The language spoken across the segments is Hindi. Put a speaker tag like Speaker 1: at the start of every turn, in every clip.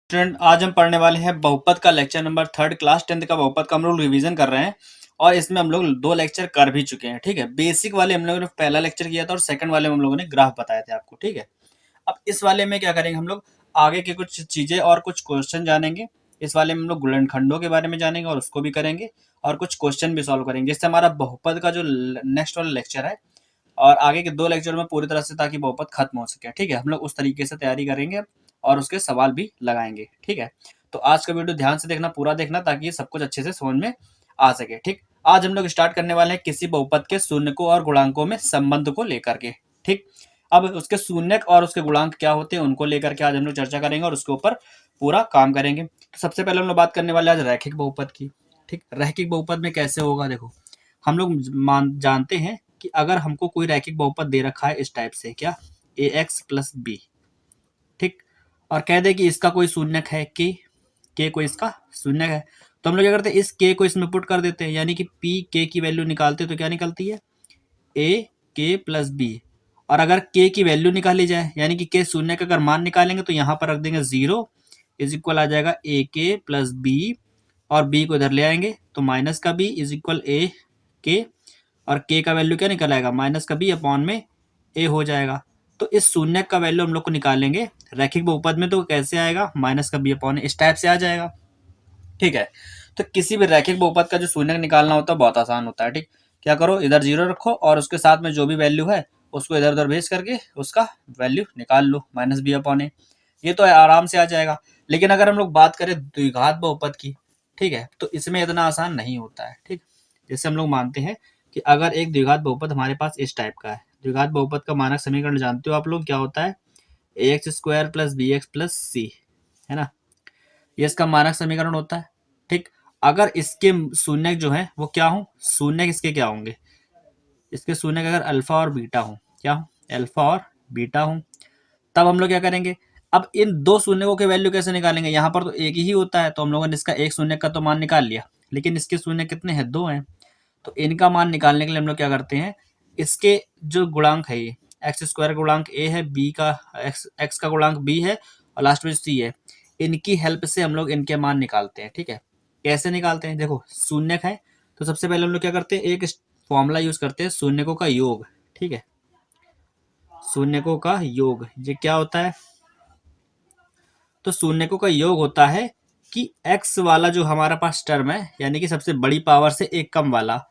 Speaker 1: स्टूडेंट आज हम पढ़ने वाले हैं बहुपद का lecture number 3rd class 10th का बहुपद का हम लोग रिवीजन कर रहे हैं और इसमें हम लोग 2 लेक्चर कर भी चुके हैं। ठीक है, बेसिक वाले हम लोगों ने पहला लेक्चर किया था और सेकंड वाले में हम लोगों ने ग्राफ बताए थे आपको। ठीक है, अब इस वाले में क्या करेंगे, हम लोग आगे की कुछ चीजें और कुछ क्वेश्चन जानेंगे। इस वाले में हम लोग गुणनखंडों के बारे में जानेंगे और उसको भी करेंगे और कुछ क्वेश्चन भी सॉल्व करेंगे, जिससे हमारा बहुपद का जो नेक्स्ट वाला लेक्चर है और आगे के 2 लेक्चर में पूरी तरह से, ताकि बहुपद खत्म हो सके। ठीक है, हम लोग उस तरीके से तैयारी करेंगे और उसके सवाल भी लगाएंगे। ठीक है, तो आज का वीडियो ध्यान से देखना, पूरा देखना, ताकि सब कुछ अच्छे से समझ में आ सके। ठीक, आज हम लोग स्टार्ट करने वाले हैं किसी बहुपद के शून्यकों और गुणांकों में संबंध को लेकर के। ठीक, अब उसके शून्यक और उसके गुणांक क्या होते हैं उनको लेकर के आज हम लोग चर्चा करेंगे और उसके ऊपर पूरा काम करेंगे। तो सबसे पहले हम लोग बात करने वाले आज रैखिक बहुपद की। ठीक, रैखिक बहुपद में कैसे होगा, देखो हम लोग जानते हैं कि अगर हमको कोई रैखिक बहुपद दे रखा है इस टाइप से, क्या ax प्लस बी, ठीक, और कह दे कि इसका कोई शून्यक है के कोई इसका शून्यक है, तो हम लोग क्या करते हैं, इस के को इसमें पुट कर देते हैं, यानी कि पी के की वैल्यू निकालते हैं तो क्या निकलती है, ए के प्लस बी। और अगर के की वैल्यू निकाली जाए, यानी कि के शून्य का अगर मान निकालेंगे तो यहाँ पर रख देंगे 0 इज इक्वल आ जाएगा ए के प्लस बी, और बी को इधर ले आएंगे तो माइनस का बी इज इक्वल ए के, और के का वैल्यू क्या निकल आएगा, माइनस का बी अपॉन में ए हो जाएगा। तो इस शून्य का वैल्यू हम लोग को निकालेंगे रैखिक बहुपद में, तो कैसे आएगा, माइनस का बी अपॉन इस टाइप से आ जाएगा। ठीक है, तो किसी भी रैखिक बहुपद का जो शून्य निकालना होता है बहुत आसान होता है। ठीक, क्या करो, इधर 0 रखो और उसके साथ में जो भी वैल्यू है उसको इधर उधर भेज करके उसका वैल्यू निकाल लो, माइनस बी अपॉन ए, ये तो आराम से आ जाएगा। लेकिन अगर हम लोग बात करें द्विघात बहुपद की, ठीक है, तो इसमें इतना आसान नहीं होता है। ठीक, जैसे हम लोग मानते हैं कि अगर एक द्विघात बहुपद हमारे पास इस टाइप का है, द्विघात बहुपद का मानक समीकरण जानते हो आप लोग, क्या होता है, A X square plus B X plus C, है ना, ये इसका मानक समीकरण होता है। ठीक, अगर इसके शून्य जो है वो क्या हो, शून्य इसके क्या होंगे, इसके शून्य अगर अल्फा और बीटा हो, क्या हो, अल्फा और बीटा हो, तब हम लोग क्या करेंगे, अब इन दो शून्यों के वैल्यू कैसे निकालेंगे, यहाँ पर तो एक ही होता है, तो हम लोगों ने इसका एक शून्य का तो मान निकाल लिया, लेकिन इसके शून्य कितने हैं, 2 हैं। तो इनका मान निकालने के लिए हम लोग क्या करते हैं, इसके जो गुणांक है, ये एक्स स्क्वायर गुणांक ए है, बी का एक्स का गुणांक बी है और लास्ट में सी है, इनकी हेल्प से हम लोग इनके मान निकालते हैं। ठीक है, कैसे निकालते हैं, देखो शून्य है तो सबसे पहले हम लोग क्या करते हैं, एक फॉर्मूला यूज करते हैं, शून्यकों का योग। ठीक है, शून्यकों का योग ये क्या होता है, तो शून्यकों का योग होता है कि x वाला जो हमारा पास टर्म है, यानी कि सबसे बड़ी पावर से एक कम वाला,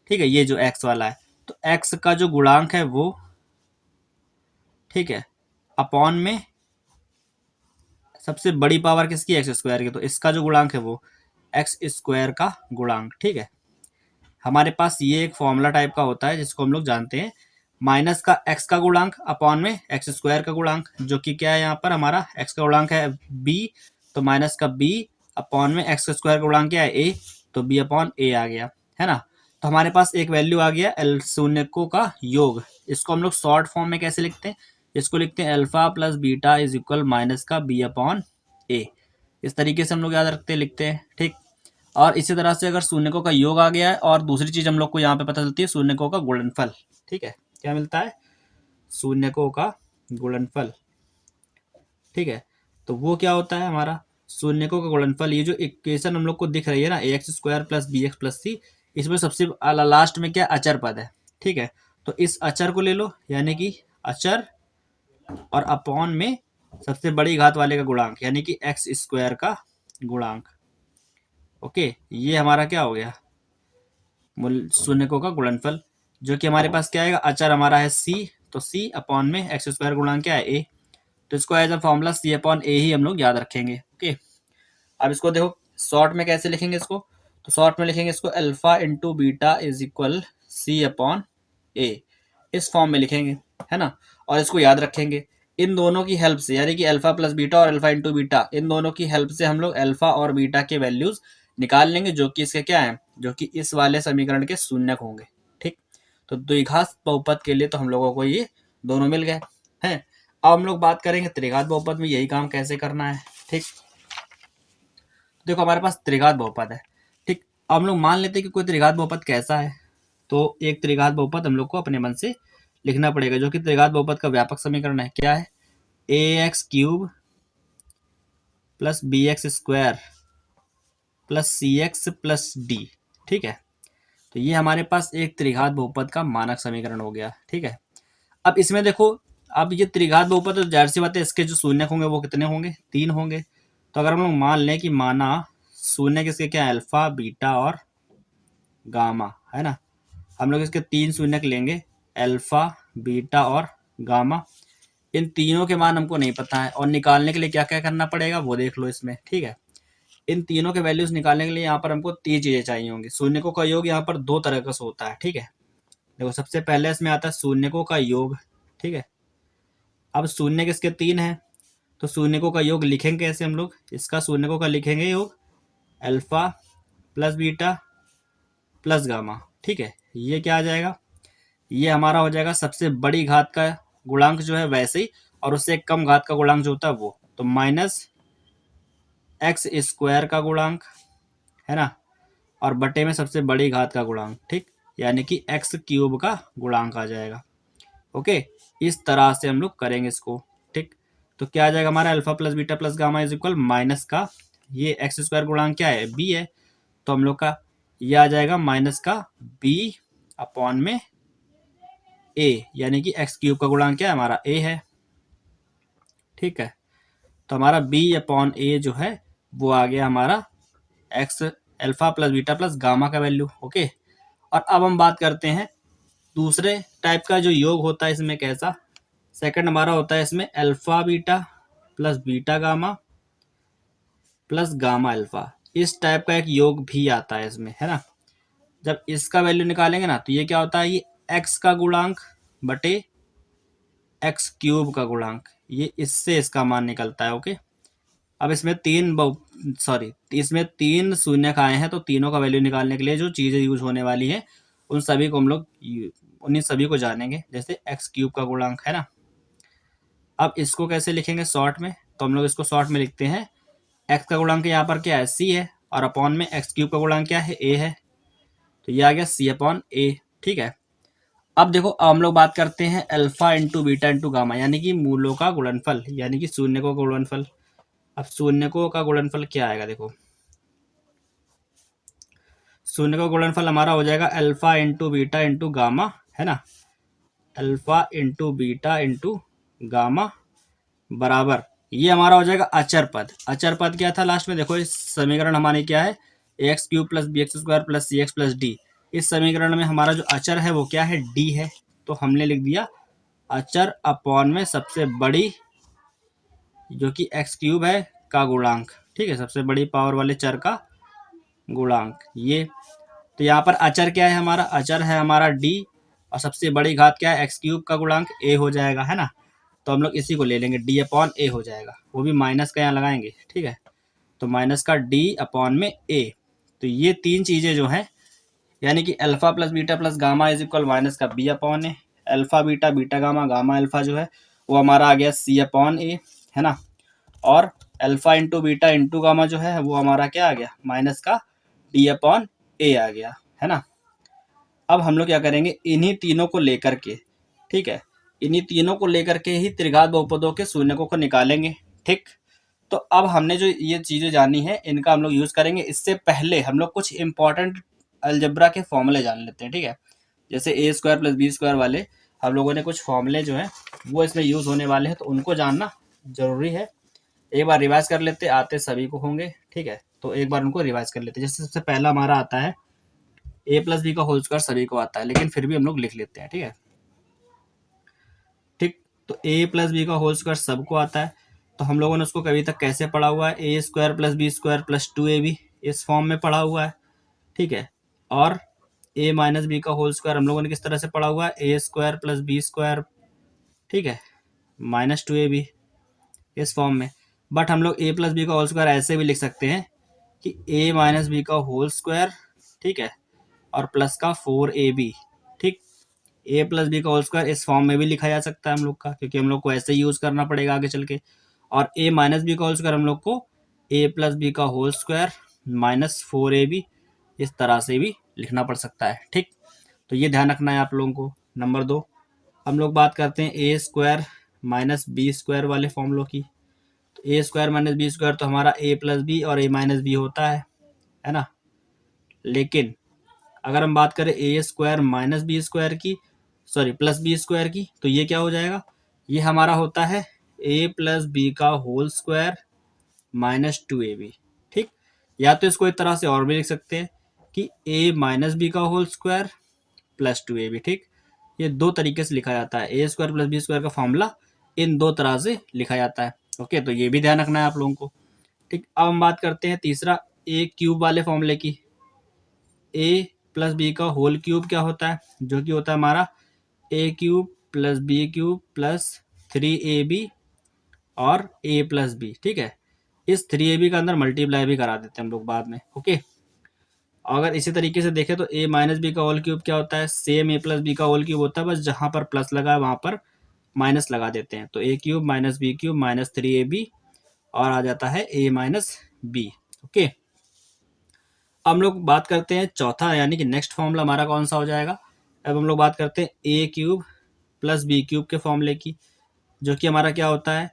Speaker 1: ठीक है, ये जो x वाला है, तो x का जो गुणांक है वो, ठीक है, अपॉन में सबसे बड़ी पावर किसकी, एक्स स्क्वायर की, तो इसका जो गुणांक है वो एक्स स्क्वायर का गुणांक। ठीक है, हमारे पास ये एक फॉर्मूला टाइप का होता है जिसको हम लोग जानते हैं, माइनस का एक्स का गुणांक अपॉन में एक्स स्क्वायर का गुणांक, जो कि क्या है, यहाँ पर हमारा एक्स का गुणांक है बी, तो माइनस का बी अपॉन में एक्स स्क्वायर का गुणांक क्या है ए, तो बी अपॉन ए आ गया, है ना। तो हमारे पास एक वैल्यू आ गया एल शून्यकों का योग। इसको हम लोग शॉर्ट फॉर्म में कैसे लिखते हैं, इसको लिखते हैं alpha plus beta is equal minus का बी अपॉन ए, इस तरीके से हम लोग याद रखते हैं, लिखते हैं। ठीक, और इसी तरह से अगर शून्यकों का योग आ गया है, और दूसरी चीज हम लोग को यहाँ पे पता चलती है शून्यकों का गुणनफल। ठीक है, क्या मिलता है, शून्यकों का गुणनफल। ठीक है, तो वो क्या होता है हमारा शून्यकों का गुणनफल, ये जो इक्वेशन हम लोग को दिख रही है ना, A X square plus B X plus C, इसमें सबसे लास्ट में क्या अचर पद है। ठीक है, तो इस अचर को ले लो, यानी कि अचर और अपॉन में सबसे बड़ी घात वाले का गुणांक, यानी कि एक्स स्क्वायर का गुणांक। ओके, ये हमारा क्या हो गया, शून्यकों का गुणनफल, जो कि हमारे पास क्या आएगा, अचर हमारा है सी, तो सी अपॉन में एक्स स्क्वायर गुणांक क्या है ए, तो इसको as a formula C upon A ही हम लोग याद रखेंगे। ओके, अब इसको देखो शॉर्ट में कैसे लिखेंगे इसको, तो शॉर्ट में लिखेंगे इसको alpha into beta is equal C upon A, इस फॉर्म में लिखेंगे, है ना, और इसको याद रखेंगे। इन दोनों की हेल्प से, यानी कि अल्फा प्लस बीटा और अल्फा इंटू बीटा, इन दोनों की हेल्प से हम लोग अल्फा और बीटा के वैल्यूज निकाल लेंगे, जो कि इसके क्या है, जो कि इस वाले समीकरण के शून्यक होंगे। ठीक, तो द्विघात बहुपद के लिए तो हम लोगों को ये दोनों मिल गए हैं। अब हम लोग बात करेंगे त्रिघात बहुपद में यही काम कैसे करना है। ठीक, देखो हमारे पास त्रिघात बहुपद है। ठीक, अब हम लोग मान लेते हैं कि कोई त्रिघात बहुपद कैसा है, तो एक त्रिघात बहुपद हम लोग को अपने मन से लिखना पड़ेगा, जो कि त्रिघात बहुपद का व्यापक समीकरण है, क्या है, A X cube plus B X square plus C X plus D. ठीक है, तो ये हमारे पास एक त्रिघात बहुपद का मानक समीकरण हो गया। ठीक है, अब इसमें देखो, अब ये त्रिघात बहुपद तो जाहिर सी बात है इसके जो शून्यक होंगे वो कितने होंगे, 3 होंगे। तो अगर हम लोग मान लें कि माना शून्य किसके क्या है, अल्फा बीटा और गामा, है ना। हम लोग इसके 3 शून्यक लेंगे, अल्फा बीटा और गामा। इन तीनों के मान हमको नहीं पता है और निकालने के लिए क्या क्या करना पड़ेगा वो देख लो इसमें। ठीक है, इन तीनों के वैल्यूज निकालने के लिए यहाँ पर हमको 3 चीजें चाहिए होंगी। शून्यकों का योग यहाँ पर 2 तरह का होता है। ठीक है, देखो सबसे पहले इसमें आता है शून्यकों का योग। ठीक है, अब शून्य किसके 3 है, तो शून्यकों का योग लिखेंगे कैसे हम लोग, इसका शून्यकों का लिखेंगे योग alpha plus beta plus gamma. ठीक है, ये क्या आ जाएगा, ये हमारा हो जाएगा सबसे बड़ी घात का गुणांक जो है वैसे ही, और उससे एक कम घात का गुणांक जो होता है वो, तो माइनस एक्स स्क्वायर का गुणांक, है ना, और बटे में सबसे बड़ी घात का गुणांक। ठीक, यानी कि एक्स क्यूब का गुणांक आ जाएगा। ओके, इस तरह से हम लोग करेंगे इसको। ठीक, तो क्या आ जाएगा हमारा alpha plus beta plus gamma is equal minus का, ये एक्स स्क्वायर गुणांक क्या है, बी है, तो हम लोग का ये आ जाएगा माइनस का बी अपॉन में ए, यानी कि एक्स क्यूब का गुणांक क्या है हमारा, ए है। ठीक है, तो हमारा बी अपॉन ए जो है वो आ गया हमारा x alpha plus beta plus gamma का वैल्यू। ओके, और अब हम बात करते हैं दूसरे टाइप का जो योग होता है इसमें कैसा, सेकंड हमारा होता है इसमें alpha beta plus beta gamma plus gamma alpha. इस टाइप का एक योग भी आता है इसमें, है ना। जब इसका वैल्यू निकालेंगे ना तो ये क्या होता है, ये एक्स का गुणांक बटे एक्स क्यूब का गुणांक, ये इससे इसका मान निकलता है। ओके, अब इसमें इसमें 3 शून्य आए हैं, तो तीनों का वैल्यू निकालने के लिए जो चीज़ें यूज होने वाली है उन सभी को हम लोग उन्हीं सभी को जानेंगे। जैसे एक्स क्यूब का गुणांक, है ना। अब इसको कैसे लिखेंगे शॉर्ट में, तो हम लोग इसको शॉर्ट में लिखते हैं, एक्स का गुणांक यहाँ पर क्या है, सी है, और अपॉन में एक्स क्यूब का गुणांक क्या है, ए है, तो ये आ गया सी अपॉन ए। ठीक है, अब देखो, अब हम लोग बात करते हैं alpha into beta into gamma, यानी कि मूलों का गुणनफल, यानी कि शून्यकों का गुणनफल। अब शून्यकों का गुणनफल क्या आएगा, देखो शून्य का गुणनफल हमारा हो जाएगा alpha into beta into gamma, है ना, alpha into beta into gamma बराबर, ये हमारा हो जाएगा अचर पद। अचर पद क्या था लास्ट में, देखो इस समीकरण हमारे क्या है, A X cube plus B X square plus C X plus D. इस समीकरण में हमारा जो अचर है वो क्या है, डी है, तो हमने लिख दिया अचर अपॉन में सबसे बड़ी जो कि एक्स क्यूब है का गुणांक। ठीक है, सबसे बड़ी पावर वाले चर का गुणांक ये, तो यहाँ पर अचर क्या है हमारा, अचर है हमारा डी, और सबसे बड़ी घात क्या है, एक्स क्यूब का गुणांक ए हो जाएगा, है ना। तो हम लोग इसी को ले लेंगे, डी अपॉन ए हो जाएगा, वो भी माइनस का यहाँ लगाएंगे। ठीक है, तो माइनस का डी अपॉन में ए, तो ये 3 चीज़ें जो हैं, यानी कि alpha plus beta plus gamma is equal minus का B upon A, alpha beta beta gamma gamma alpha जो है वो हमारा आ गया सी अपॉन ए, है ना, और alpha into beta into gamma जो है वो हमारा क्या आ गया, माइनस का डी अपॉन ए आ गया, है ना। अब हम लोग क्या करेंगे, इन्हीं तीनों को लेकर के, ठीक है, इन्हीं तीनों को लेकर के ही त्रिघात बहुपदों के शून्यकों को निकालेंगे। ठीक, तो अब हमने जो ये चीज़ें जानी है इनका हम लोग यूज़ करेंगे। इससे पहले हम लोग कुछ इंपॉर्टेंट अलजेब्रा के फॉर्मूले जान लेते हैं। ठीक है, जैसे ए स्क्वायर प्लस बी स्क्वायर वाले हम लोगों ने कुछ फॉर्मूले जो हैं वो इसमें यूज़ होने वाले हैं, तो उनको जानना ज़रूरी है। एक बार रिवाइज कर लेते, आते सभी को होंगे। ठीक है, तो एक बार उनको रिवाइज कर लेते। जैसे सबसे पहला हमारा आता है ए प्लस बी का होल स्क्वायर, सभी को आता है लेकिन फिर भी हम लोग लिख लेते हैं। ठीक है, ठीक, तो ए प्लस बी का होल स्क्वायर सबको आता है, तो हम लोगों ने उसको कभी तक कैसे पढ़ा हुआ है, A square plus B square plus 2ab, इस फॉर्म में पढ़ा हुआ है। ठीक है, और ए माइनस बी का होल स्क्वायर हम लोगों ने किस तरह से पढ़ा हुआ है, A square plus B square, ठीक है, माइनस 2ab, इस फॉर्म में। बट हम लोग ए प्लस बी का होल स्क्वायर ऐसे भी लिख सकते हैं कि ए माइनस बी का होल स्क्वायर, ठीक है, और प्लस का 4ab। ठीक, ए प्लस बी का होल स्क्वायर इस फॉर्म में भी लिखा जा सकता है हम लोग का, क्योंकि हम लोग को ऐसे ही यूज़ करना पड़ेगा आगे चल के। और ए माइनस बी का होल स्क्वायर हम लोग को ए प्लस बी का होल स्क्वायर माइनस 4ab इस तरह से भी लिखना पड़ सकता है। ठीक, तो ये ध्यान रखना है आप लोगों को। नंबर 2, हम लोग बात करते हैं ए स्क्वायर माइनस बी स्क्वायर वाले फॉर्मूलों की। ए स्क्वायर माइनस बी स्क्वायर तो हमारा ए प्लस बी और ए माइनस बी होता है ना। लेकिन अगर हम बात करें ए स्क्वायर माइनस बी स्क्वायर की, सॉरी प्लस बी स्क्वायर की, तो ये क्या हो जाएगा, ये हमारा होता है ए प्लस बी का whole square minus two A B. ठीक, या तो इसको एक तरह से और भी लिख सकते हैं कि ए माइनस बी का whole square plus two A B. ठीक, ये दो तरीके से लिखा जाता है, A square plus B square का फॉर्मूला इन दो तरह से लिखा जाता है। ओके, तो ये भी ध्यान रखना है आप लोगों को। ठीक, अब हम बात करते हैं तीसरा ए क्यूब वाले फॉर्मूले की। ए प्लस बी का होल क्यूब क्या होता है, जो कि होता है हमारा A cube plus B cube plus three A B और ए प्लस बी। ठीक है, इस थ्री ए बी का अंदर मल्टीप्लाई भी करा देते हैं हम लोग बाद में। ओके, अगर इसी तरीके से देखें तो ए माइनस बी का होल क्यूब क्या होता है, सेम ए प्लस बी का होल क्यूब होता है, बस जहां पर प्लस लगा है वहां पर माइनस लगा देते हैं। तो A cube minus B cube minus three A B और आ जाता है ए माइनस बी। ओके, अब हम लोग बात करते हैं चौथा, यानी कि नेक्स्ट फॉर्मूला हमारा कौन सा हो जाएगा। अब हम लोग बात करते हैं A cube plus B cube के फॉर्मूले की, जो कि हमारा क्या होता है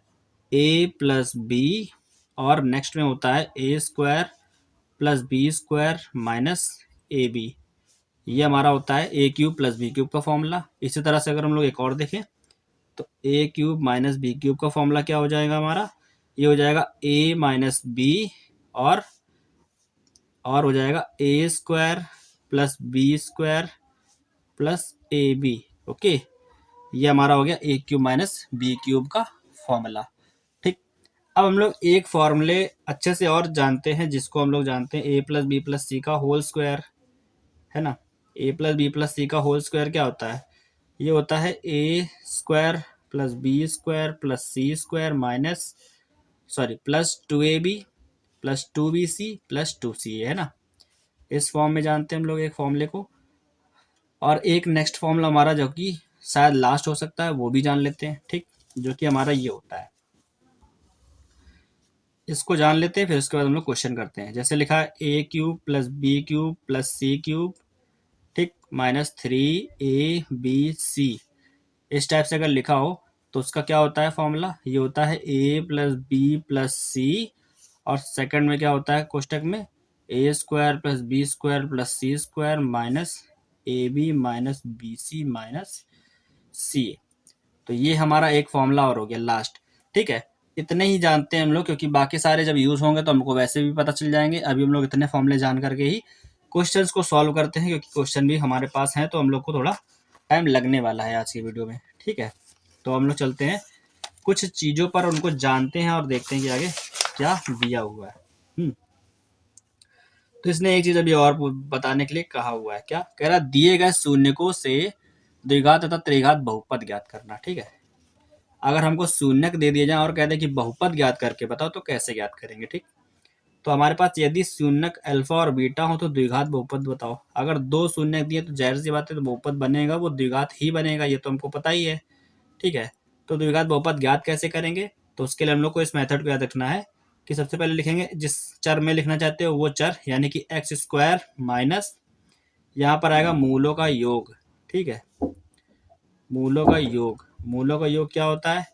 Speaker 1: ए प्लस बी और नेक्स्ट में होता है A square plus B square minus A B. ये हमारा होता है A cube plus B cube का फॉर्मूला। इसी तरह से अगर हम लोग एक और देखें तो A cube minus B cube का फॉर्मूला क्या हो जाएगा हमारा, ये हो जाएगा ए माइनस बी और हो जाएगा A square plus B square plus A B. Okay, ये हमारा हो गया A cube minus B cube का फॉर्मूला। ठीक, अब हम लोग एक फॉर्मूले अच्छे से और जानते हैं, जिसको हम लोग जानते हैं A plus B plus C का होल स्क्वायर, है ना। A plus B plus C का होल स्क्वायर क्या होता है, ये होता है A square plus B square plus C square minus sorry plus two A B plus two B C plus two C, है ना। इस फॉर्म में जानते हैं हम लोग एक फॉर्मूले को। और एक नेक्स्ट फॉर्मूला हमारा जो कि शायद लास्ट हो सकता है, वो भी जान लेते हैं। ठीक, जो कि हमारा ये होता है, इसको जान लेते हैं, फिर उसके बाद हम लोग क्वेश्चन करते हैं। जैसे लिखा है A cube plus B cube plus C cube, ठीक, minus three A B C. इस टाइप से अगर लिखा हो तो उसका क्या होता है फॉर्मूला, ये होता है A plus B plus C और सेकंड में क्या होता है कोष्टक में A square plus B square plus C square minus A B minus B C minus C. तो ये हमारा एक फॉर्मूला और हो गया लास्ट। ठीक है, इतने ही जानते हैं हम लोग, क्योंकि बाकी सारे जब यूज होंगे तो हमको वैसे भी पता चल जाएंगे। अभी हम लोग इतने फॉर्मूले जान करके ही क्वेश्चंस को सॉल्व करते हैं, क्योंकि क्वेश्चन भी हमारे पास हैं तो हम लोग को थोड़ा टाइम लगने वाला है आज की वीडियो में। ठीक है, तो हम लोग चलते हैं कुछ चीज़ों पर, उनको जानते हैं और देखते हैं कि आगे क्या दिया हुआ है। तो इसने एक चीज़ अभी और बताने के लिए कहा हुआ है, क्या कह रहा है, दिए गए शून्यकों से द्विघात तथा त्रिघात बहुपद ज्ञात करना। ठीक है, अगर हमको शून्यक दे दिए जाए और कह दे कि बहुपद ज्ञात करके बताओ, तो कैसे ज्ञात करेंगे। ठीक, तो हमारे पास यदि शून्यक अल्फा और बीटा हो तो द्विघात बहुपद बताओ। अगर दो शून्यक दिए तो जाहिर सी बात है तो बहुपद बनेगा वो द्विघात ही बनेगा, ये तो हमको पता ही है। ठीक है, तो द्विघात बहुपद ज्ञात कैसे करेंगे, तो उसके लिए हम लोग को इस मेथड को याद रखना है कि सबसे पहले लिखेंगे जिस चर में लिखना चाहते हो वो चर, यानी कि एक्स स्क्वायर माइनस यहाँ पर आएगा मूलों का योग। ठीक है, मूलों का योग, मूलों का योग क्या होता है,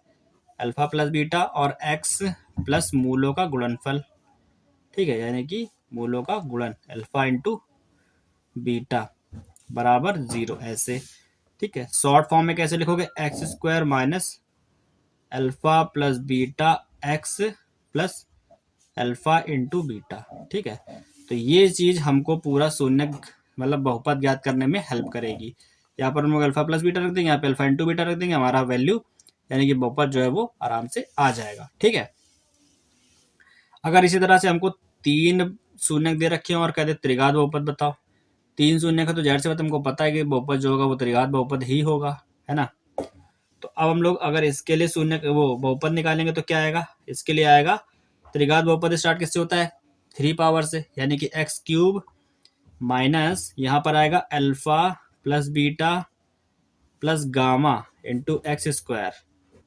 Speaker 1: अल्फा प्लस बीटा और एक्स प्लस मूलों का गुणनफल। ठीक है, यानी कि मूलों का गुणन अल्फा इंटू बीटा बराबर 0 ऐसे। ठीक है, शॉर्ट फॉर्म में कैसे लिखोगे, x square minus alpha plus beta x plus alpha into beta. ठीक है, तो ये चीज हमको पूरा शून्य मतलब बहुपद ज्ञात करने में हेल्प करेगी। यहाँ पर हम लोग अल्फा प्लस बीटा रख देंगे, यहाँ पे अल्फा इंटू बीटा रख देंगे, हमारा वैल्यू यानी कि बहुपद जो है वो आराम से आ जाएगा। ठीक है, अगर इसी तरह से हमको तीन शून्य दे रखे हैं और कहते त्रिघात बहुपद बताओ, तीन शून्य का तो जाहिर सी बात हमको पता है कि बहुपद जो होगा वो त्रिघात बहुपद ही होगा, है ना। तो अब हम लोग अगर इसके लिए शून्य वो बहुपद निकालेंगे तो क्या आएगा, इसके लिए आएगा त्रिघात बहुपद स्टार्ट किससे होता है, 3 पावर से, यानी कि एक्स क्यूब माइनस यहाँ पर आएगा alpha plus beta plus gamma into x square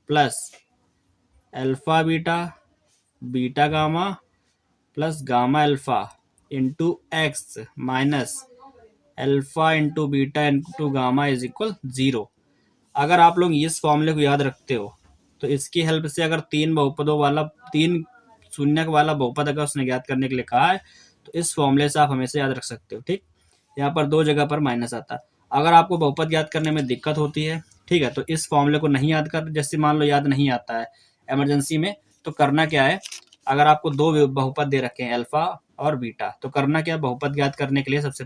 Speaker 1: plus alpha beta beta gamma plus gamma alpha into x minus alpha into beta into gamma is equal 0। अगर आप लोग इस फॉर्मूले को याद रखते हो तो इसकी हेल्प से अगर तीन शून्यक वाला बहुपद अगर उसने ज्ञात करने के लिए कहा है तो इस फॉर्मूले से आप हमेशा याद रख सकते हो। ठीक, यहाँ पर दो जगह पर माइनस आता है। अगर आपको बहुपद याद करने में दिक्कत होती है, ठीक है, तो इस फॉर्मूले को नहीं याद कर, जैसे मान लो याद नहीं आता है इमरजेंसी में, तो करना क्या है, अगर आपको दो बहुपद दे रखे हैं अल्फा और बीटा, तो करना क्या, बहुपद ज्ञात करने के लिए सबसे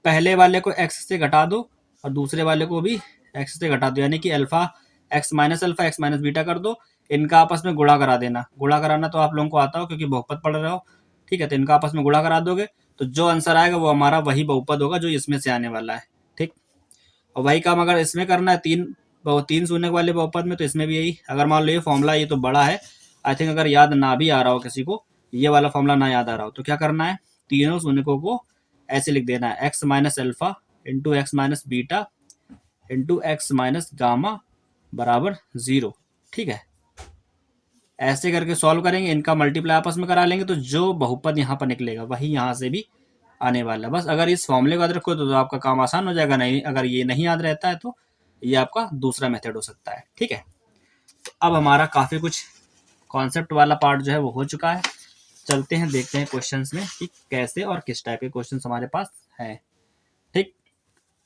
Speaker 1: पहले वाले को एक्स से घटा दो और दूसरे वाले को भी एक्स से घटा दो, यानी कि अल्फा एक्स माइनस बीटा कर दो। इनका आपस में गुणा करा देना, गुणा कराना तो आप लोगों को आता हो क्योंकि बहुपद पढ़ रहे हो। ठीक है, तो इनका आपस में गुणा करा दोगे तो जो आंसर आएगा वो हमारा वही बहुपद होगा जो इसमें से आने वाला है। ठीक, और वही काम अगर इसमें करना है तीन शून्य वाले बहुपद में, तो इसमें भी यही, अगर मान लो ये फॉर्मूला ये तो बड़ा है, आई थिंक अगर याद ना भी आ रहा हो किसी को, ये वाला फॉर्मूला ना याद आ रहा हो, तो क्या करना है, तीनों शून्यकों को ऐसे लिख देना है, x minus alpha into x minus beta into x minus gamma बराबर 0। ठीक है, ऐसे करके सॉल्व करेंगे, इनका मल्टीप्लाई आपस में करा लेंगे, तो जो बहुपद यहाँ पर निकलेगा वही यहाँ से भी आने वाला है। बस अगर इस फॉर्मूले को याद रखो तो आपका काम आसान हो जाएगा, नहीं अगर ये नहीं याद रहता है तो ये आपका दूसरा मेथड हो सकता है। ठीक है, तो अब हमारा काफ़ी कुछ कॉन्सेप्ट वाला पार्ट जो है वो हो चुका है। चलते हैं, देखते हैं क्वेश्चंस में कि कैसे और किस टाइप के क्वेश्चंस हमारे पास हैं। ठीक,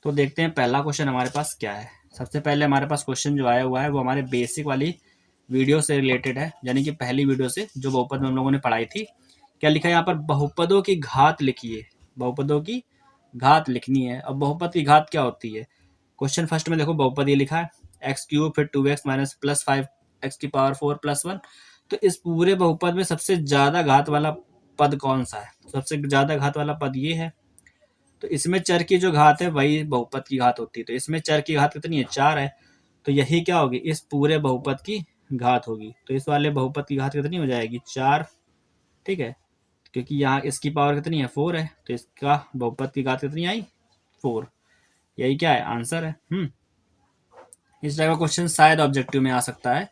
Speaker 1: तो देखते हैं पहला क्वेश्चन हमारे पास क्या है। सबसे पहले हमारे पास क्वेश्चन जो आया हुआ है वो हमारे बेसिक वाली वीडियो से रिलेटेड है, यानी कि पहली वीडियो से जो बहुपद में हम लोगों ने पढ़ाई थी। क्या लिखा है यहाँ पर, बहुपदों की घात लिखिए, बहुपदों की घात लिखनी है। अब बहुपद की घात क्या होती है, क्वेश्चन फर्स्ट में देखो बहुपद ये लिखा है एक्स क्यूब फिर 2x माइनस प्लस 5x की पावर 4 प्लस 1। तो इस पूरे बहुपद में सबसे ज्यादा घात वाला पद कौन सा है, सबसे ज्यादा घात वाला पद ये है। तो इसमें चर की जो घात है वही बहुपद की घात होती है, तो इसमें चर की घात कितनी है, 4 है, तो यही क्या होगी, इस पूरे बहुपद की घात होगी। तो इस वाले बहुपद की घात कितनी हो जाएगी, 4। ठीक है, क्योंकि यहाँ इसकी पावर कितनी है, 4 है, तो इसका बहुपद की घात कितनी आई, 4। यही क्या है, आंसर है। इस टाइप का क्वेश्चन शायद ऑब्जेक्टिव में आ सकता है,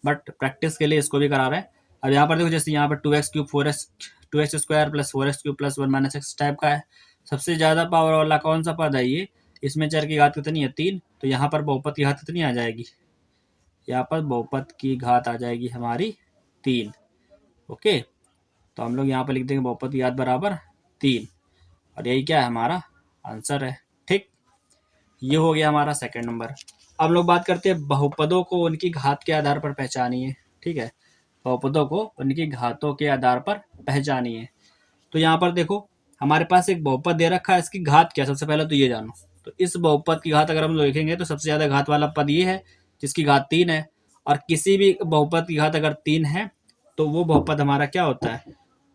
Speaker 1: बट प्रैक्टिस के लिए इसको भी करा रहे हैं। अब यहाँ पर देखो, जैसे यहाँ पर 2x cube 4x 2x square plus 4x cube plus 1 minus x type का है। सबसे ज्यादा पावर वाला कौन सा पद है ये, इसमें चर की घात कितनी है, 3, तो यहाँ पर बहुपद की घात कितनी आ जाएगी, यहाँ पर बहुपद की घात आ जाएगी हमारी 3। ओके, तो हम लोग यहाँ पर लिख देंगे बहुपद की घात बराबर 3, और यही क्या है, हमारा आंसर है। ठीक, ये हो गया हमारा सेकंड नंबर। अब लोग बात करते हैं बहुपदों को उनकी घात के आधार पर पहचानिए। ठीक है, बहुपदों को उनकी घातों के आधार पर पहचानिए। तो यहाँ पर देखो हमारे पास एक बहुपद दे रखा है, इसकी घात क्या, सबसे पहले तो ये जानो। तो इस बहुपद की घात अगर हम देखेंगे तो सबसे ज्यादा घात वाला पद ये है जिसकी घात 3 है, और किसी भी बहुपद की घात अगर 3 है तो वो बहुपद हमारा क्या होता है,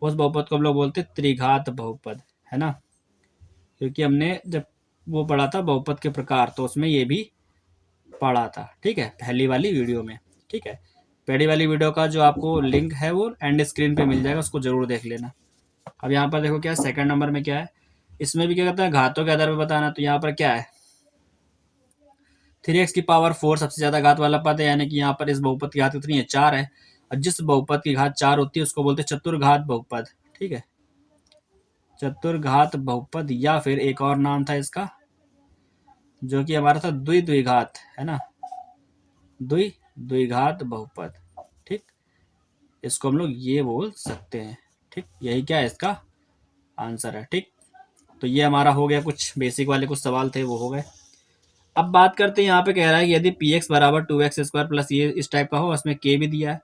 Speaker 1: उस बहुपद को हम लोग बोलते हैं त्रिघात बहुपद, है ना, क्योंकि हमने जब वो पढ़ा था बहुपद के प्रकार तो उसमें ये भी पढ़ा था। ठीक है, पहली वाली वीडियो में। ठीक है, पहली वाली वीडियो का जो आपको लिंक है वो एंड स्क्रीन पे मिल जाएगा, उसको जरूर देख लेना। अब यहाँ पर देखो क्या है, सेकंड नंबर में क्या है, इसमें भी क्या कहता है, घातों के आधार पर बताना। तो यहाँ पर क्या है, 3x की पावर 4 सबसे ज्यादा घात वाला पद है, यानी कि यहाँ पर इस बहुपद की घात कितनी है, 4 है, और जिस बहुपद की घात 4 होती है उसको बोलते हैं चतुर्घात बहुपद। ठीक है, चतुर्घात बहुपद, या फिर एक और नाम था इसका जो कि हमारा था द्विघात, है ना, द्विघात बहुपद। ठीक, इसको हम लोग ये बोल सकते हैं। ठीक, यही क्या है, इसका आंसर है। ठीक, तो ये हमारा हो गया, कुछ बेसिक वाले कुछ सवाल थे वो हो गए। अब बात करते हैं, यहाँ पे कह रहा है कि यदि पी एक्स बराबर 2x स्क्वायर प्लस ये इस टाइप का हो, उसमें के भी दिया है,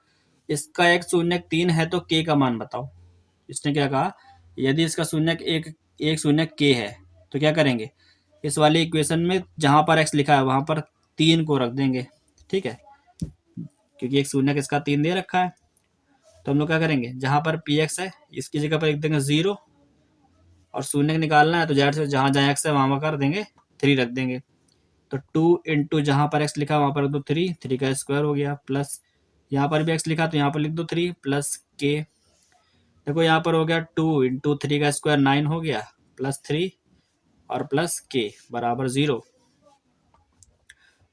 Speaker 1: इसका एक शून्य 3 है, तो के का मान बताओ। इसने क्या कहा, यदि इसका शून्य एक शून्य के है तो क्या करेंगे, इस वाली इक्वेशन में जहां पर x लिखा है वहां पर 3 को रख देंगे। ठीक है, क्योंकि एक शून्य इसका 3 दे रखा है, तो हम लोग क्या करेंगे, जहां पर पी एक्स है इसकी जगह पर लिख देंगे 0, और शून्य निकालना है तो जाहिर से जहां जहां एक्स है वहां कर देंगे 3 रख देंगे। तो 2 इंटू जहां पर एक्स लिखा वहां पर रख दो 3 का स्क्वायर हो गया, प्लस यहाँ पर भी एक्स लिखा तो यहाँ पर लिख दो 3 प्लस के। देखो यहाँ पर हो गया 2 इंटू 3 का स्क्वायर 9 हो गया, प्लस 3 और प्लस के बराबर 0।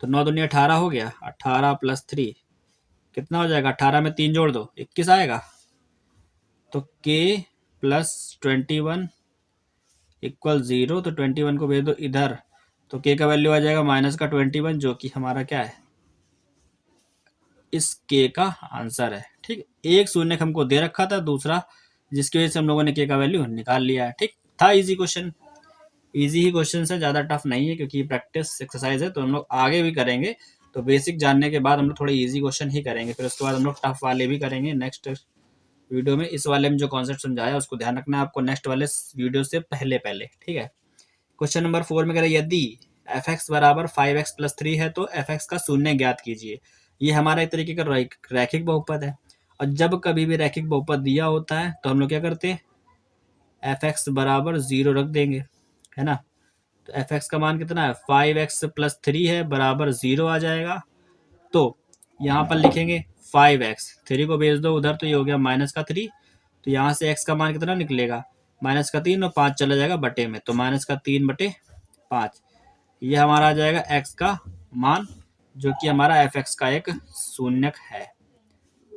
Speaker 1: तो 9 दूनी 18 हो गया, 18 प्लस 3 कितना हो जाएगा, 18 में 3 जोड़ दो 21 आएगा। तो के प्लस 21 इक्वल 0, तो 21 को भेज दो इधर, तो के का वैल्यू आ जाएगा माइनस का 21, जो कि हमारा क्या है, इस के का आंसर है। ठीक, एक शून्य हमको दे रखा था, दूसरा जिसकी वजह से हम लोगों ने के का वैल्यू निकाल लिया है। ठीक, था इजी क्वेश्चन, इजी ही क्वेश्चन है, ज़्यादा टफ नहीं है, क्योंकि प्रैक्टिस एक्सरसाइज है तो हम लोग आगे भी करेंगे। तो बेसिक जानने के बाद हम लोग थोड़े इजी क्वेश्चन ही करेंगे, फिर उसके बाद हम लोग टफ वाले भी करेंगे नेक्स्ट वीडियो में। इस वाले में जो कॉन्सेप्ट समझाया उसको ध्यान रखना है आपको नेक्स्ट वाले वीडियो से पहले पहले। ठीक है, क्वेश्चन नंबर 4 में कह रहे हैं यदि एफ एक्स बराबर 5x+3 है तो एफ एक्स का शून्य ज्ञात कीजिए। ये हमारा एक तरीके का रैखिक बहुपद है, और जब कभी भी रैखिक बहुपद दिया होता है तो हम लोग क्या करते हैं, एफ एक्स बराबर 0 रख देंगे, है ना। तो एफ एक्स का मान कितना है, 5x+3 है, बराबर 0 आ जाएगा। तो यहाँ पर लिखेंगे 5x, 3 को भेज दो उधर तो ये हो गया -3, तो यहाँ से x का मान कितना निकलेगा, -3, और 5 चला जाएगा बटे में, तो -3/5। ये हमारा आ जाएगा x का मान, जो कि हमारा एफ एक्स का एक शून्यक है।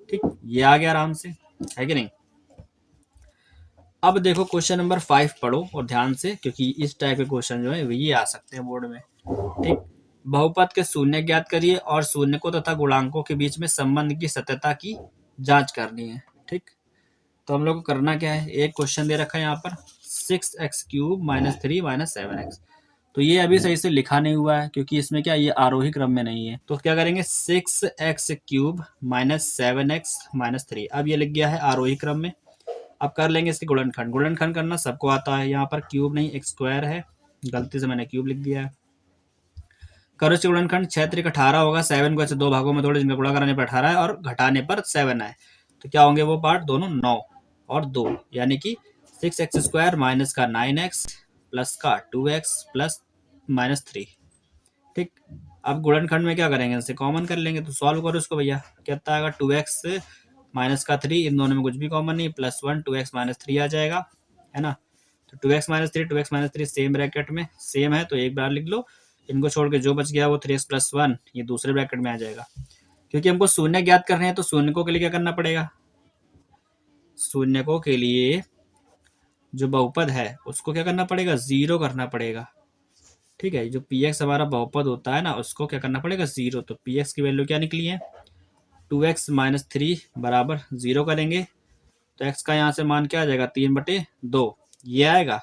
Speaker 1: ठीक, ये आ गया आराम से, है कि नहीं। अब देखो क्वेश्चन नंबर 5 पढ़ो और ध्यान से, क्योंकि इस टाइप के क्वेश्चन जो है ये आ सकते हैं बोर्ड में। ठीक, बहुपद के शून्य ज्ञात करिए और शून्यकों तथा गुणांकों के बीच में संबंध की सत्यता की जांच करनी है। ठीक, तो हम लोग को करना क्या है, एक क्वेश्चन दे रखा है यहाँ पर 6x³ - 3 - 7x। तो ये अभी सही से लिखा नहीं हुआ है, क्योंकि इसमें क्या ये आरोही क्रम में नहीं है। तो क्या करेंगे, 6x³ - 7x - 3, अब ये लिख गया है आरोही क्रम में। अब कर लेंगे इसके गुणनखंड, गुणनखंड करना सबको आता है, यहाँ पर क्यूब नहीं एक स्क्वायर है, गलती से मैंने क्यूब लिख दिया है। करो इसके गुणनखंड, 6×3 = 18 होगा, 7 को ऐसे 2 भागों में तोड़े, जिनका गुणा कराने पर 18 है और घटाने पर 7 आए, तो क्या होंगे वो पार्ट दोनों 9 और 2, यानी कि 6x² माइनस का 9x प्लस का 2x प्लस -3। ठीक, अब गुणनखंड में क्या करेंगे, इनसे कॉमन कर लेंगे, तो सॉल्व करो इसको भैया, कितना आएगा 2x माइनस का 3, इन दोनों में कुछ भी कॉमन नहीं, +1 2x - 3 आ जाएगा, है ना। तो 2x - 3 2x - 3 सेम ब्रैकेट में सेम है, तो एक बार लिख लो, इनको छोड़ के जो बच गया वो 3x + 1 ये दूसरे ब्रैकेट में आ जाएगा। क्योंकि हमको शून्य ज्ञात करने हैं तो शून्यकों के लिए क्या करना पड़ेगा, शून्यकों के लिए जो बहुपद है उसको क्या करना पड़ेगा, 0 करना पड़ेगा। ठीक है, जो px हमारा बहुपद होता है ना उसको क्या करना पड़ेगा, 0। तो px की वैल्यू क्या निकली है, 2x - 3 बराबर 0 करेंगे, तो x का यहाँ से मान क्या आ जाएगा, 3/2 ये आएगा,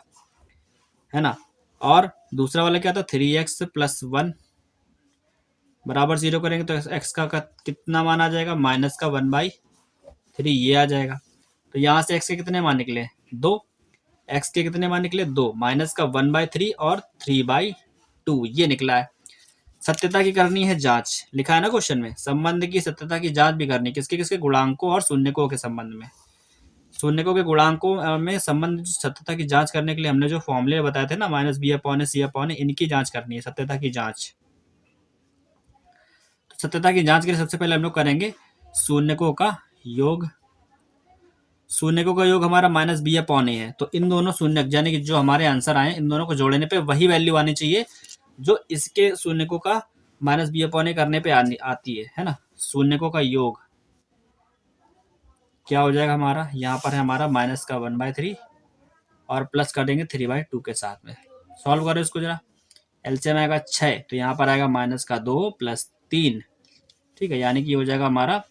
Speaker 1: है ना। और दूसरा वाला क्या था, 3x + 1 बराबर 0 करेंगे, तो x का कितना मान आ जाएगा, -1/3 ये आ जाएगा। तो यहाँ से x के कितने मान निकले, 2, x के कितने मान निकले, 2, -1/3 और 3/2 ये निकला है। सत्यता की करनी है जांच, लिखा है ना क्वेश्चन में, संबंध की सत्यता की जांच भी करनी, किसके किसके, गुणांकों और शून्यकों के संबंध में। शून्यकों के गुणांकों में संबंध सत्यता की जांच करने के लिए हमने जो फॉर्मूले बताए थे ना, -b/a, c/a, इनकी जांच करनी है, सत्यता की जांच। तो सत्यता की जांच के लिए सबसे पहले हम लोग करेंगे शून्यकों का योग। शून्यकों का योग हमारा -b/a है, तो इन दोनों शून्यक यानी कि जो हमारे आंसर आए इन दोनों को जोड़ने पे वही वैल्यू आनी चाहिए जो इसके शून्यकों का -b/a करने पे आती है ना। शून्यकों का योग क्या हो जाएगा हमारा, यहाँ पर है हमारा -1/3 और प्लस कर देंगे 3/2 के साथ में। सॉल्व करो इसको जरा, एलसीएम आएगा 6, तो यहाँ पर आएगा -2 + 3। ठीक है, यानी कि हो जाएगा हमारा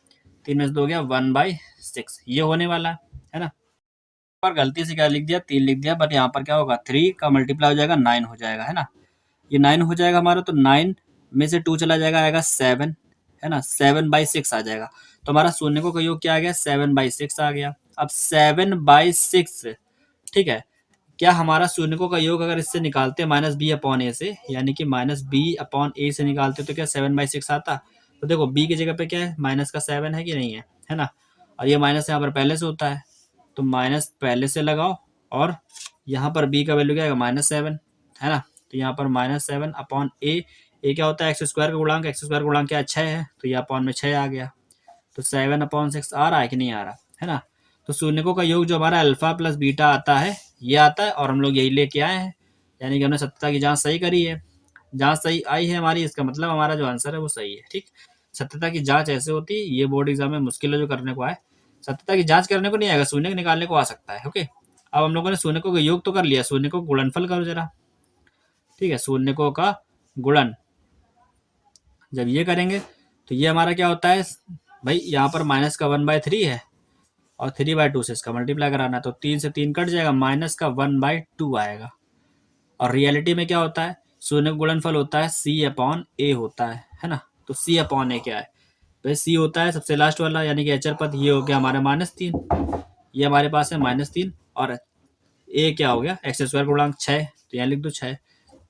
Speaker 1: 3 में से 2 गया 1/6, ये होने वाला है ना। पर गलती से क्या लिख दिया, 3 लिख दिया, बट यहाँ पर क्या होगा, 3 का मल्टीप्लाई हो जाएगा 9 हो जाएगा, है ना। ये 9 हो जाएगा हमारा, तो 9 में से 2 चला जाएगा, आएगा 7, है ना, 7/6 आ जाएगा। तो हमारा शून्यकों का योग क्या आ गया, 7/6 आ गया। अब 7/6, ठीक है, क्या हमारा शून्यकों का योग अगर इससे निकालते हैं -b/a से, यानी कि -b/a से निकालते तो क्या 7/6 आता। तो देखो b की जगह पे क्या है, माइनस का 7 है कि नहीं है ना। और ये माइनस यहाँ पर पहले से होता है, तो माइनस पहले से लगाओ, और यहाँ पर b का वैल्यू क्या आएगा, -7, है ना। तो यहाँ पर -7/a, ए क्या होता है, x² का गुणांक, x² गुणांक क्या 6 है, तो ये अपॉन में 6 आ गया। तो 7/6 आ रहा है कि नहीं आ रहा, है ना। तो शून्यकों का योग जो हमारा अल्फा प्लस बीटा आता है ये आता है, और हम लोग यही लेके आए हैं, यानी कि हमने सत्यता की जांच सही करी है। जांच सही आई है हमारी, इसका मतलब हमारा जो आंसर है वो सही है। ठीक, सत्यता की जांच ऐसे होती है, ये बोर्ड एग्जाम में मुश्किल है जो करने को आए, सत्यता की जांच करने को नहीं आएगा, शून्य निकालने को आ सकता है। ओके, अब हम लोगों ने शून्यकों का योग तो कर लिया, शून्यकों का गुणनफल करो जरा। ठीक है, शून्यकों का गुणन जब ये करेंगे तो ये हमारा क्या होता है, भाई यहाँ पर माइनस का 1/3 है और 3/2 से इसका मल्टीप्लाई कराना है, तो 3 से 3 कट जाएगा, माइनस का 1/2 आएगा। और रियलिटी में क्या होता है, शून्य का गुणनफल होता है C/A होता है ना। तो C/A क्या है भाई, C होता है सबसे लास्ट वाला, यानी कि अचर पद, ये हो गया हमारा -3, ये हमारे पास है -3, और A क्या हो गया, x² गुणांक 6, तो यहाँ लिख दो 6,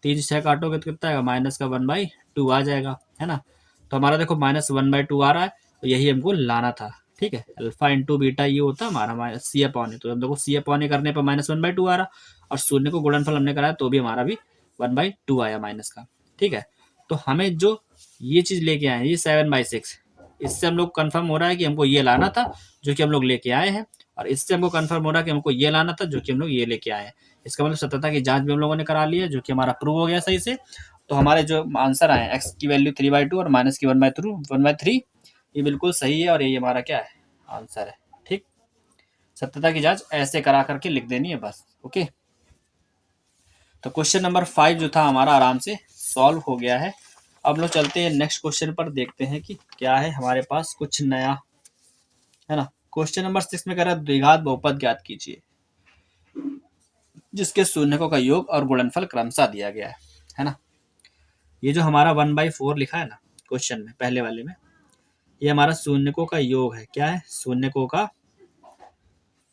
Speaker 1: 3 से 6 काटोगे तो कितना आएगा, माइनस का 1/2 आ जाएगा, है ना। तो हमारा देखो -1/2 आ रहा है, तो यही हमको लाना था, ठीक है। अल्फा इंटू बीटा ये होता है हमारा C/A, तो हम देखो C/A करने पर -1/2 आ रहा, और शून्य को गुणनफल हमने कराया तो भी हमारा भी 1/2 आया माइनस का, ठीक है। तो हमें जो ये चीज़ लेके आए हैं, ये 7/6, इससे हम लोग कन्फर्म हो रहा है कि हमको ये लाना था, जो कि हम लोग लेके आए हैं, और इससे हमको कंफर्म हो रहा है कि हमको ये लाना था, जो कि हम लोग ये लेके आए हैं। इसका मतलब सत्यता की जांच भी हम लोगों ने करा ली है, जो कि हमारा प्रूव हो गया सही से। तो हमारे जो आंसर आए, एक्स की वैल्यू 3/2 और माइनस की 1/3, ये बिल्कुल सही है, और ये हमारा क्या है, आंसर है, ठीक। सत्यता की जांच ऐसे करा करके लिख देनी है बस, ओके। तो क्वेश्चन नंबर 5 जो था हमारा आराम से सॉल्व हो गया है। अब लोग चलते हैं नेक्स्ट क्वेश्चन पर, देखते हैं कि क्या है हमारे पास कुछ नया, है ना। क्वेश्चन नंबर 6 में कह रहा है द्विघात बहुपद ज्ञात कीजिए जिसके शून्यकों का योग और गुणनफल क्रमशः दिया गया है ना। ये जो हमारा 1/4 लिखा है ना क्वेश्चन में, पहले वाले में, ये हमारा शून्यकों का योग है। क्या है, शून्यकों का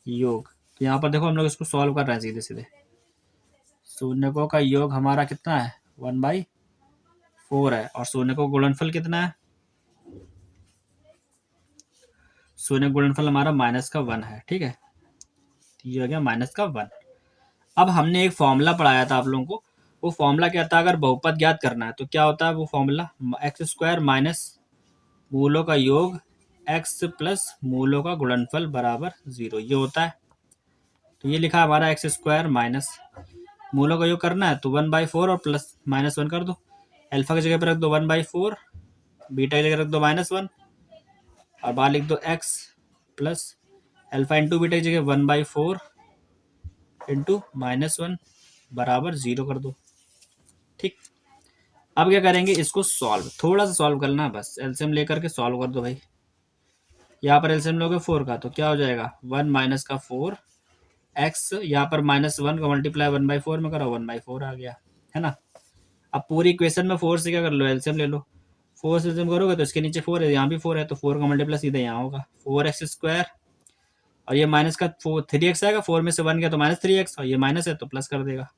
Speaker 1: योग। तो यहाँ पर देखो हम लोग इसको सॉल्व कर रहे हैं सीधे सीधे। शून्यकों का योग हमारा कितना है, 1/4 है, और शून्यकों का गुणनफल कितना है, शून्य गुणनफल हमारा -1 है, ठीक है। ये हो गया -1। अब हमने एक फॉर्मूला पढ़ाया था आप लोगों को, वो फॉर्मूला क्या था, अगर बहुपद ज्ञात करना है तो क्या होता है वो फॉर्मूला, x² माइनस मूलों का योग x प्लस मूलों का गुणनफल बराबर 0, ये होता है। तो ये लिखा हमारा x² माइनस मूलों का योग करना है, तो 1/4 और प्लस -1 कर दो, अल्फा की जगह पर रख दो 1/4, बीटा की जगह रख दो -1, और बाहर लिख दो x plus alpha into beta की जगह 1/4 इंटू -1 बराबर 0 कर दो, ठीक। अब क्या करेंगे, इसको सॉल्व, थोड़ा सा सॉल्व करना है बस, एलसीएम लेकर के सॉल्व कर दो भाई। यहाँ पर एलसीएम लोगे 4 का, तो क्या हो जाएगा, 1 माइनस का 4 एक्स, यहाँ पर -1 का मल्टीप्लाई 1/4 में करो, 1/4 आ गया, है ना। अब पूरी इक्वेशन में 4 से क्या कर लो, एलसीएम ले लो, 4 से एलसीएम करोगे तो इसके नीचे 4 है, यहाँ भी 4 है, तो 4 का मल्टीप्लाई सीधे यहाँ होगा 4x², और ये माइनस का 3x आएगा, 4 में से 1 गया तो -3x, और ये माइनस है तो प्लस कर देगा,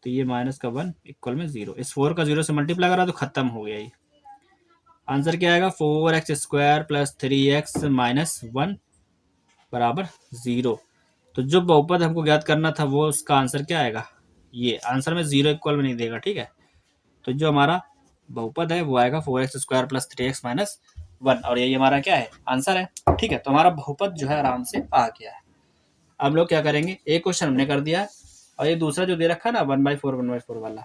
Speaker 1: तो ये -1 इक्वल में 0, इस 4 का 0 से मल्टीप्लाई करा तो खत्म हो गया ये। आंसर क्या आएगा, 4x² प्लस 3x माइनस 1 बराबर 0। तो जो बहुपद हमको ज्ञात करना था वो उसका आंसर क्या आएगा, ये आंसर में 0 इक्वल में नहीं देगा, ठीक है। तो जो हमारा बहुपद है वो आएगा 4x² प्लस 3x माइनस 1, और यही हमारा क्या है, आंसर है, ठीक है। तो हमारा बहुपद जो है आराम से आ गया है। अब लोग क्या करेंगे, एक क्वेश्चन हमने कर दिया है, और ये दूसरा जो दे रखा है ना 1/4 वाला,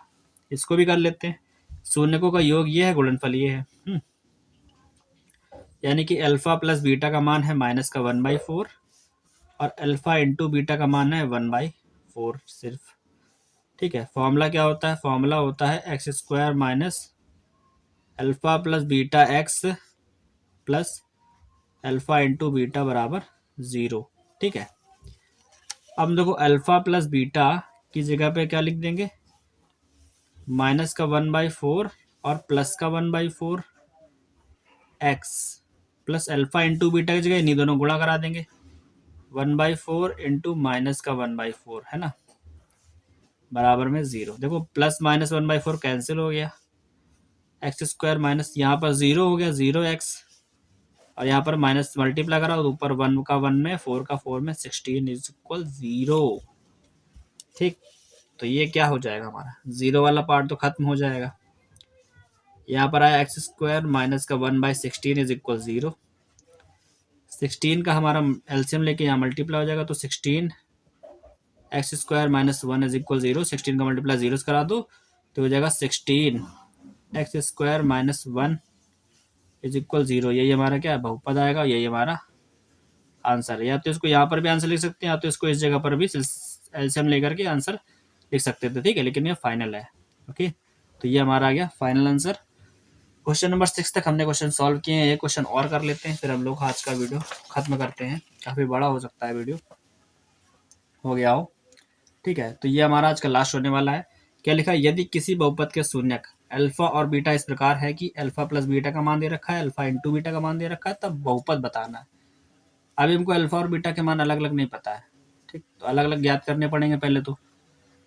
Speaker 1: इसको भी कर लेते हैं। शून्यकों का योग ये है, गुणनफल ये है, यानी कि अल्फा प्लस बीटा का मान है -1/4, और अल्फा इंटू बीटा का मान है 1/4 सिर्फ, ठीक है। फॉर्मूला क्या होता है, फॉर्मूला होता है x² minus alpha plus beta x plus alpha into beta बराबर 0, ठीक है। अब देखो अल्फा प्लस बीटा की जगह पे क्या लिख देंगे, माइनस का 1/4 और प्लस का 1/4 x plus alpha into beta की जगह इन्हीं दोनों गुणा करा देंगे, 1/4 इंटू माइनस का 1/4, है ना, बराबर में 0। देखो प्लस माइनस 1/4 कैंसिल हो गया, x² माइनस यहाँ पर 0 हो गया, 0x, और यहाँ पर माइनस मल्टीप्लाई करा, ऊपर 1 का 1 में, 4 का 4 में, 16 इज इक्वल 0, ठीक। तो ये क्या हो जाएगा हमारा, 0 वाला पार्ट तो खत्म हो जाएगा। यहाँ पर आया x² माइनस का 1/16 इज इक्वल 0, 16 का हमारा एलसीएम लेके यहाँ मल्टीप्लाई हो जाएगा, तो 16 x² माइनस 1 इज इक्वल 0, 16 का मल्टीप्लाई 0 से करा दो तो हो जाएगा 16 x² माइनस 1 इज इक्वल 0। यही हमारा क्या है, बहुपद आएगा, यही हमारा आंसर है। या तो इसको यहाँ पर भी आंसर लिख सकते हैं, या तो इसको इस जगह पर भी एलसीएम लेकर के आंसर लिख सकते थे, ठीक है, लेकिन ये फाइनल है, ओके। तो ये हमारा आ गया फाइनल आंसर क्वेश्चन नंबर 6 तक हमने क्वेश्चन सॉल्व किए हैं। एक क्वेश्चन और कर लेते हैं, फिर हम लोग आज का वीडियो खत्म करते हैं। काफ़ी बड़ा हो सकता है वीडियो, हो गया हो, ठीक है। तो ये हमारा आज का लास्ट होने वाला है। क्या लिखा है, यदि किसी बहुपद के शून्यक अल्फा और बीटा इस प्रकार है कि अल्फा प्लस बीटा का मान दे रखा है, अल्फा इंटू बीटा का मान दे रखा है, तब बहुपद बताना है। अभी हमको अल्फा और बीटा के मान अलग अलग नहीं पता है, ठीक। तो अलग अलग ज्ञात करने पड़ेंगे पहले। तो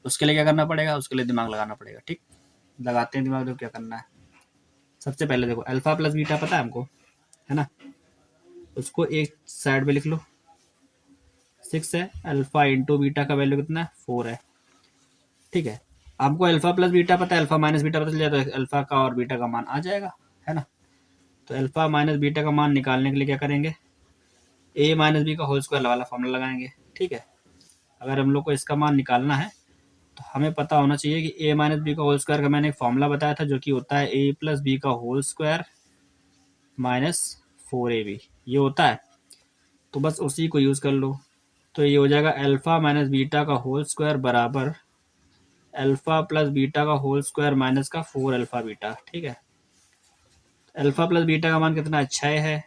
Speaker 1: उसके लिए क्या करना पड़ेगा, उसके लिए दिमाग लगाना पड़ेगा, ठीक। लगाते हैं दिमाग, तो क्या करना है। सबसे पहले देखो, अल्फा प्लस बीटा पता है हमको, है ना। उसको एक साइड पे लिख लो, 6 है। अल्फा इंटू बीटा का वैल्यू कितना है, 4 है, ठीक है। हमको अल्फा प्लस बीटा पता है, अल्फा माइनस बीटा पता चल जाए तो अल्फा का और बीटा का मान आ जाएगा, है ना। तो अल्फा माइनस बीटा का मान निकालने के लिए क्या करेंगे, ए माइनस बी का होल स्क्वायर वाला फॉर्मूला लगाएंगे, ठीक है। अगर हम लोग को इसका मान निकालना है तो हमें पता होना चाहिए कि ए माइनस बी का होल स्क्वायर का मैंने एक फॉर्मूला बताया था, जो कि होता है ए प्लस बी का होल स्क्वायर माइनस 4ab, ये होता है। तो बस उसी को यूज़ कर लो। तो ये हो जाएगा अल्फा माइनस बीटा का होल स्क्वायर बराबर अल्फा प्लस बीटा का होल स्क्वायर माइनस का 4 अल्फा बीटा, ठीक है। अल्फा प्लस बीटा का मान कितना है, 6 है,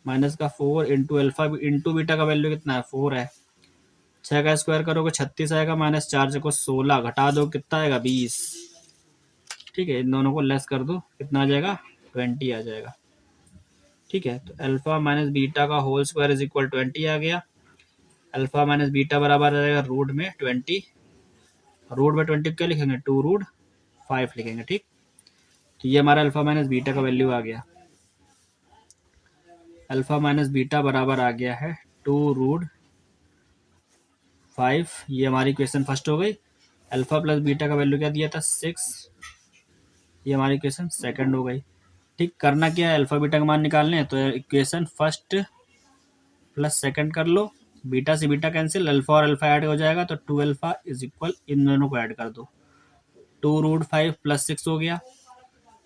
Speaker 1: माइनस का 4 इंटू अल्फा इंटू बीटा का वैल्यू कितना है, 4 है। 6 का स्क्वायर करोगे 36 आएगा, माइनस 4 से को 16 घटा दो कितना आएगा, 20, ठीक है। इन दोनों को लेस कर दो, कितना आ जाएगा, 20 आ जाएगा, ठीक है। तो अल्फा माइनस बीटा का होल स्क्वायर इज इक्वल 20 आ गया। अल्फा माइनस बीटा बराबर आ जाएगा रूट में 20, रूट में 20 क्या लिखेंगे, 2√5 लिखेंगे, ठीक। तो ये हमारा अल्फा माइनस बीटा का वैल्यू आ गया। अल्फा माइनस बीटा बराबर आ गया है 2√5। ये हमारी इक्वेशन फर्स्ट हो गई। अल्फा प्लस बीटा का वैल्यू क्या दिया था, 6, ये हमारी इक्वेशन सेकंड हो गई, ठीक। करना क्या है, अल्फा बीटा का मान निकालने हैं, तो इक्वेशन फर्स्ट प्लस सेकंड कर लो। बीटा से बीटा कैंसिल, अल्फा और अल्फा ऐड हो जाएगा, तो 2 अल्फा इज इक्वल, इन दोनों को ऐड कर दो, 2√5 प्लस 6 हो गया।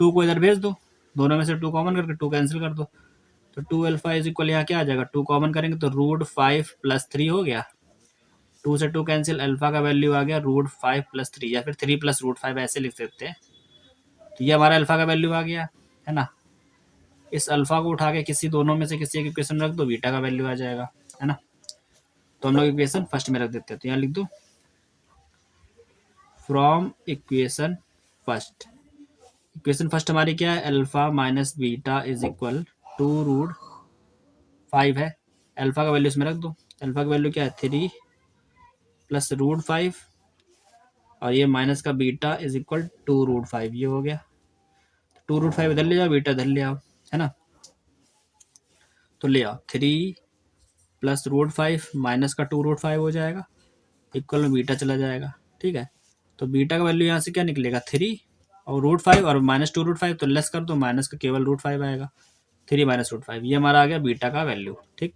Speaker 1: 2 को इधर भेज दो, दोनों में से 2 कॉमन करके 2 कैंसिल कर दो, तो 2 अल्फा इज इक्वल, यहाँ क्या आ जाएगा, 2 कॉमन करेंगे तो √5 प्लस 3 हो गया। 2 से 2 कैंसिल, अल्फा का वैल्यू आ गया √5 प्लस 3, या फिर 3 प्लस √5 ऐसे लिख सकते हैं। तो ये हमारा अल्फा का वैल्यू आ गया, है ना। इस अल्फा को उठा के किसी दोनों में से किसी एक इक्वेशन रख दो, बीटा का वैल्यू आ जाएगा, है ना। तो हम लोग इक्वेशन फर्स्ट में रख देते हैं, तो यहाँ लिख दो from equation first. Equation first हमारी क्या है, alpha minus beta is equal 2√5 है। अल्फा का वैल्यू इसमें रख दो, अल्फा का वैल्यू क्या है, 3 प्लस √5, और ये माइनस का बीटा इज इक्वल 2√5, ये हो गया। 2√5 इधर ले जाओ, बीटा इधर ले आओ, है ना। तो ले आओ 3 प्लस √5 माइनस का 2√5 हो जाएगा, इक्वल में बीटा चला जाएगा, ठीक है। तो बीटा का वैल्यू यहाँ से क्या निकलेगा, 3 और √5 और माइनस 2√5, तो लेस कर दो, माइनस का केवल √5 आएगा, 3 माइनस √5, ये हमारा आ गया बीटा का वैल्यू, ठीक।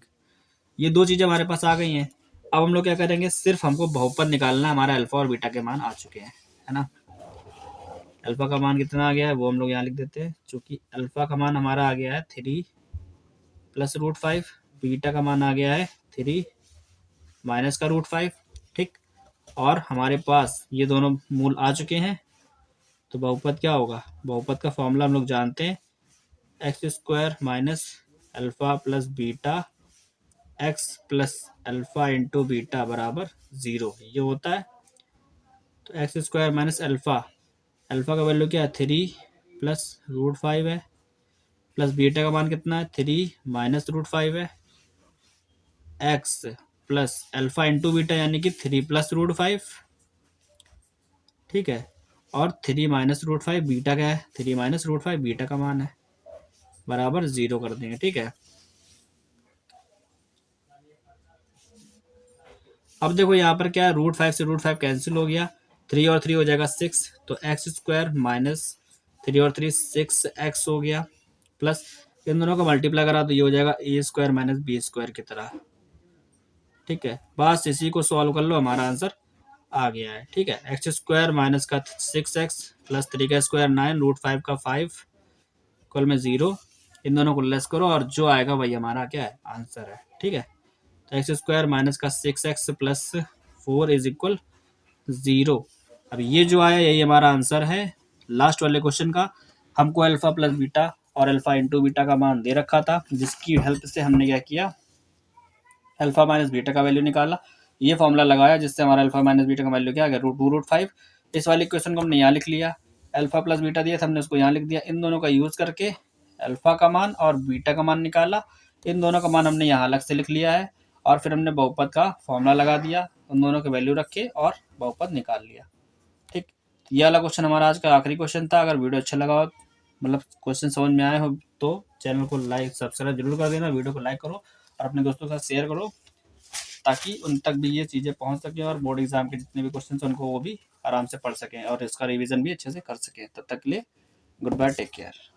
Speaker 1: ये दो चीज़ें हमारे पास आ गई हैं। अब हम लोग क्या करेंगे, सिर्फ हमको बहुपद निकालना है, हमारा अल्फा और बीटा के मान आ चुके हैं, है ना। अल्फा का मान कितना आ गया है वो हम लोग यहाँ लिख देते हैं। चूंकि अल्फा का मान हमारा आ गया है 3 प्लस √5, बीटा का मान आ गया है 3 माइनस का √5, ठीक। और हमारे पास ये दोनों मूल आ चुके हैं, तो बहुपद क्या होगा, बहुपद का फॉर्मूला हम लोग जानते हैं, x² minus alpha plus beta x plus alpha into beta बराबर 0, ये होता है। तो x² माइनस अल्फा, अल्फा का वैल्यू क्या है, 3 प्लस √5 है, प्लस बीटा का मान कितना है, 3 माइनस √5 है, x plus alpha into beta यानी कि 3 प्लस √5, ठीक है। और 3 माइनस √5 बीटा क्या है, 3 माइनस √5 बीटा का मान है, बराबर 0 कर देंगे, ठीक है। अब देखो यहाँ पर क्या है, √5 से √5 कैंसिल हो गया, 3 और 3 हो जाएगा 6, तो x² माइनस 3 और 3 6x हो गया, प्लस इन दोनों का मल्टीप्लाई करा तो ये हो जाएगा a² माइनस b² की तरह, ठीक है। बस इसी को सॉल्व कर लो, हमारा आंसर आ गया है, ठीक है। x² माइनस का 6x प्लस 3 का स्क्वायर 9, √5 का 5, इक्वल में 0, इन दोनों को लेस करो और जो आएगा वही हमारा क्या है, आंसर है, ठीक है। तो x² माइनस का 6x प्लस 4 इज इक्वल 0। अब ये जो आया यही हमारा आंसर है लास्ट वाले क्वेश्चन का। हमको अल्फा प्लस बीटा और अल्फा इंटू बीटा का मान दे रखा था, जिसकी हेल्प से हमने क्या किया, अल्फा माइनस बीटा का वैल्यू निकाला। ये फॉर्मूला लगाया जिससे हमारा अल्फा माइनस बीटा का वैल्यू क्या आ गया, √2√5। इस वाली क्वेश्चन को हमने यहाँ लिख लिया, अल्फा प्लस बीटा दिया था हमने उसको यहाँ लिख दिया। इन दोनों का यूज करके अल्फा का मान और बीटा का मान निकाला। इन दोनों का मान हमने यहाँ अलग से लिख लिया है और फिर हमने बहुपद का फॉर्मूला लगा दिया, उन दोनों के वैल्यू रखे और बहुपद निकाल लिया। ठीक, ये वाला क्वेश्चन हमारा आज का आखिरी क्वेश्चन था। अगर वीडियो अच्छा लगा हो, मतलब क्वेश्चन समझ में आए हो, तो चैनल को लाइक सब्सक्राइब जरूर कर देना, वीडियो को लाइक करो और अपने दोस्तों के साथ शेयर करो, ताकि उन तक भी ये चीज़ें पहुंच सकें और बोर्ड एग्जाम के जितने भी क्वेश्चन हैं उनको वो भी आराम से पढ़ सकें और इसका रिवीजन भी अच्छे से कर सकें। तब तक के लिए गुड बाय, टेक केयर।